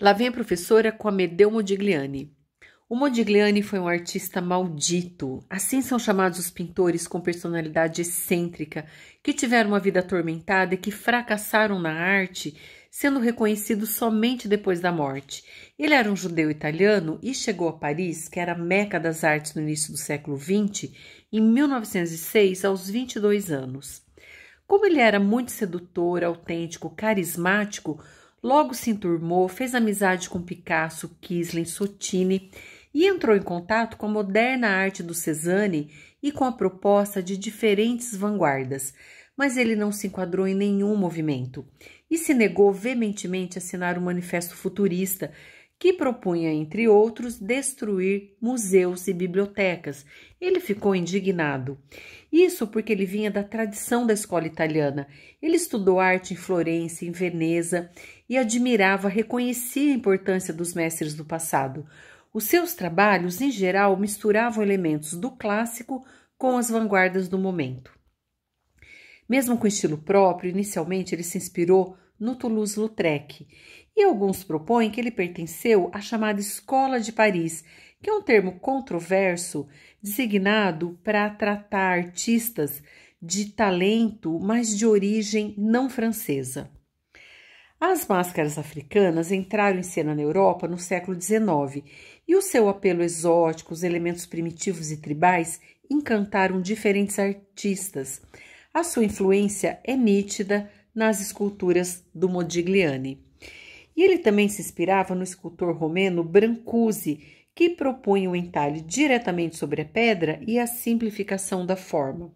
Lá vem a professora com Amedeo Modigliani. O Modigliani foi um artista maldito. Assim são chamados os pintores com personalidade excêntrica, que tiveram uma vida atormentada e que fracassaram na arte, sendo reconhecidos somente depois da morte. Ele era um judeu italiano e chegou a Paris, que era a meca das artes no início do século XX, em 1906, aos 22 anos. Como ele era muito sedutor, autêntico, carismático, logo se enturmou, fez amizade com Picasso, Kisling, Sottini e entrou em contato com a moderna arte do Cézanne e com a proposta de diferentes vanguardas, mas ele não se enquadrou em nenhum movimento e se negou veementemente a assinar o Manifesto Futurista, que propunha, entre outros, destruir museus e bibliotecas. Ele ficou indignado. Isso porque ele vinha da tradição da escola italiana. Ele estudou arte em Florença, em Veneza e admirava, reconhecia a importância dos mestres do passado. Os seus trabalhos, em geral, misturavam elementos do clássico com as vanguardas do momento. Mesmo com estilo próprio, inicialmente ele se inspirou no Toulouse-Lautrec, e alguns propõem que ele pertenceu à chamada Escola de Paris, que é um termo controverso designado para tratar artistas de talento, mas de origem não francesa. As máscaras africanas entraram em cena na Europa no século XIX e o seu apelo exótico, os elementos primitivos e tribais encantaram diferentes artistas. A sua influência é nítida nas esculturas do Modigliani. E ele também se inspirava no escultor romeno Brancusi, que propunha o entalhe diretamente sobre a pedra e a simplificação da forma.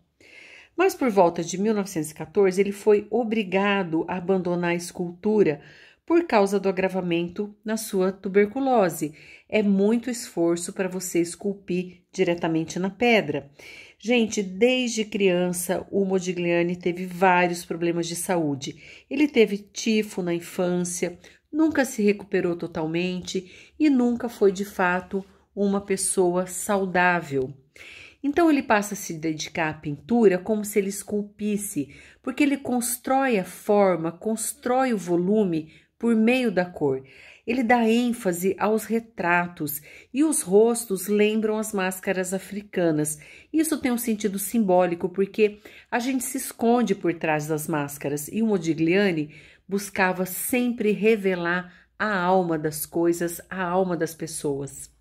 Mas por volta de 1914 ele foi obrigado a abandonar a escultura por causa do agravamento na sua tuberculose. É muito esforço para você esculpir diretamente na pedra. Gente, desde criança o Modigliani teve vários problemas de saúde. Ele teve tifo na infância, nunca se recuperou totalmente e nunca foi de fato uma pessoa saudável. Então ele passa a se dedicar à pintura como se ele esculpisse, porque ele constrói a forma, constrói o volume por meio da cor. Ele dá ênfase aos retratos e os rostos lembram as máscaras africanas. Isso tem um sentido simbólico porque a gente se esconde por trás das máscaras e o Modigliani buscava sempre revelar a alma das coisas, a alma das pessoas.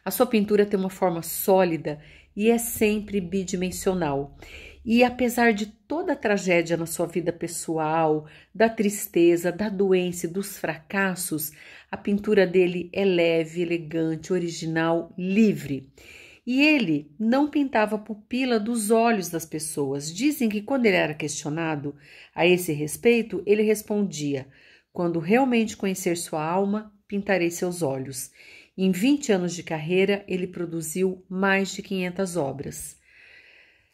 A sua pintura tem uma forma sólida e é sempre bidimensional. E apesar de toda a tragédia na sua vida pessoal, da tristeza, da doença e dos fracassos, a pintura dele é leve, elegante, original, livre. E ele não pintava a pupila dos olhos das pessoas. Dizem que quando ele era questionado a esse respeito, ele respondia: "Quando realmente conhecer sua alma, pintarei seus olhos." Em 20 anos de carreira, ele produziu mais de 500 obras.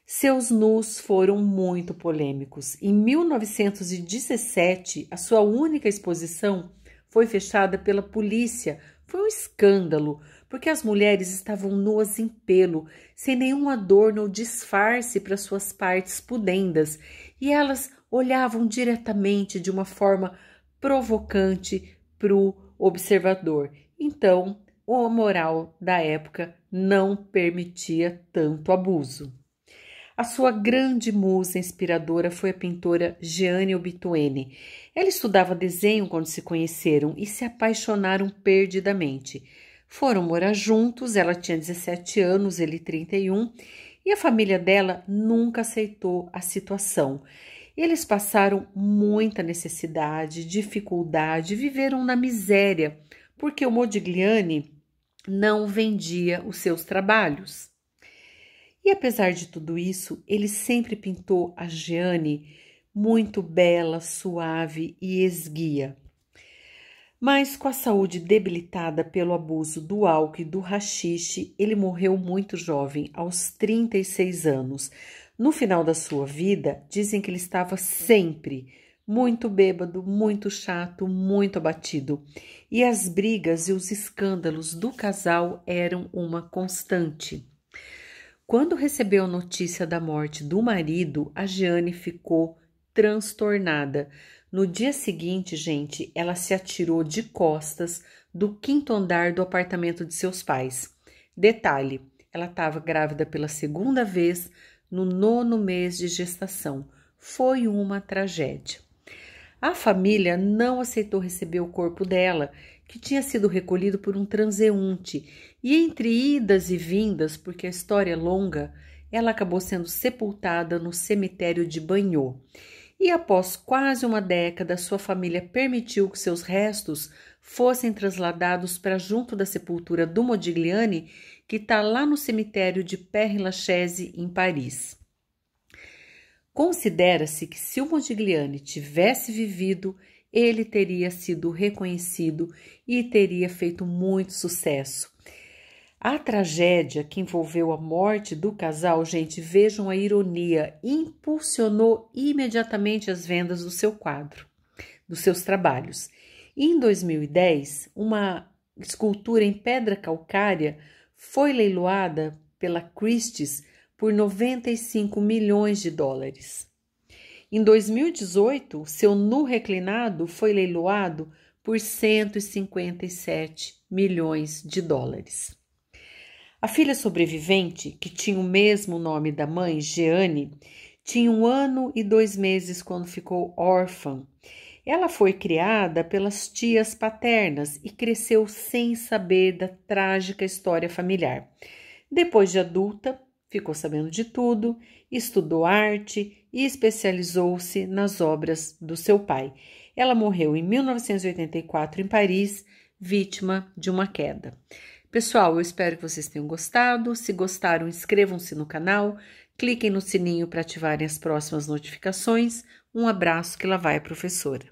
Seus nus foram muito polêmicos. Em 1917, a sua única exposição foi fechada pela polícia. Foi um escândalo, porque as mulheres estavam nuas em pelo, sem nenhum adorno ou disfarce para suas partes pudendas, e elas olhavam diretamente de uma forma provocante para o observador. Então, a moral da época não permitia tanto abuso. A sua grande musa inspiradora foi a pintora Gianni Obituene. Ela estudava desenho quando se conheceram e se apaixonaram perdidamente. Foram morar juntos, ela tinha 17 anos, ele 31, e a família dela nunca aceitou a situação. Eles passaram muita necessidade, dificuldade, viveram na miséria, porque o Modigliani não vendia os seus trabalhos. E apesar de tudo isso, ele sempre pintou a Gianni muito bela, suave e esguia. Mas com a saúde debilitada pelo abuso do álcool e do haxixe, ele morreu muito jovem, aos 36 anos. No final da sua vida, dizem que ele estava sempre muito bêbado, muito chato, muito abatido. E as brigas e os escândalos do casal eram uma constante. Quando recebeu a notícia da morte do marido, a Gianni ficou transtornada. No dia seguinte, gente, ela se atirou de costas do quinto andar do apartamento de seus pais. Detalhe, ela estava grávida pela segunda vez no 9º mês de gestação. Foi uma tragédia. A família não aceitou receber o corpo dela, que tinha sido recolhido por um transeunte, e entre idas e vindas, porque a história é longa, ela acabou sendo sepultada no cemitério de Banho. E após quase uma década, sua família permitiu que seus restos fossem trasladados para junto da sepultura do Modigliani, que está lá no cemitério de Père-Lachaise, em Paris. Considera-se que se o Modigliani tivesse vivido, ele teria sido reconhecido e teria feito muito sucesso. A tragédia que envolveu a morte do casal, gente, vejam a ironia, impulsionou imediatamente as vendas do seu quadro, dos seus trabalhos. E em 2010, uma escultura em pedra calcária foi leiloada pela Christie's por 95 milhões de dólares. Em 2018, seu nu reclinado foi leiloado por 157 milhões de dólares. A filha sobrevivente, que tinha o mesmo nome da mãe, Jeanne, tinha 1 ano e 2 meses quando ficou órfã. Ela foi criada pelas tias paternas e cresceu sem saber da trágica história familiar. Depois de adulta, ficou sabendo de tudo, estudou arte e especializou-se nas obras do seu pai. Ela morreu em 1984 em Paris, vítima de uma queda. Pessoal, eu espero que vocês tenham gostado. Se gostaram, inscrevam-se no canal, cliquem no sininho para ativarem as próximas notificações. Um abraço, que lá vai a professora.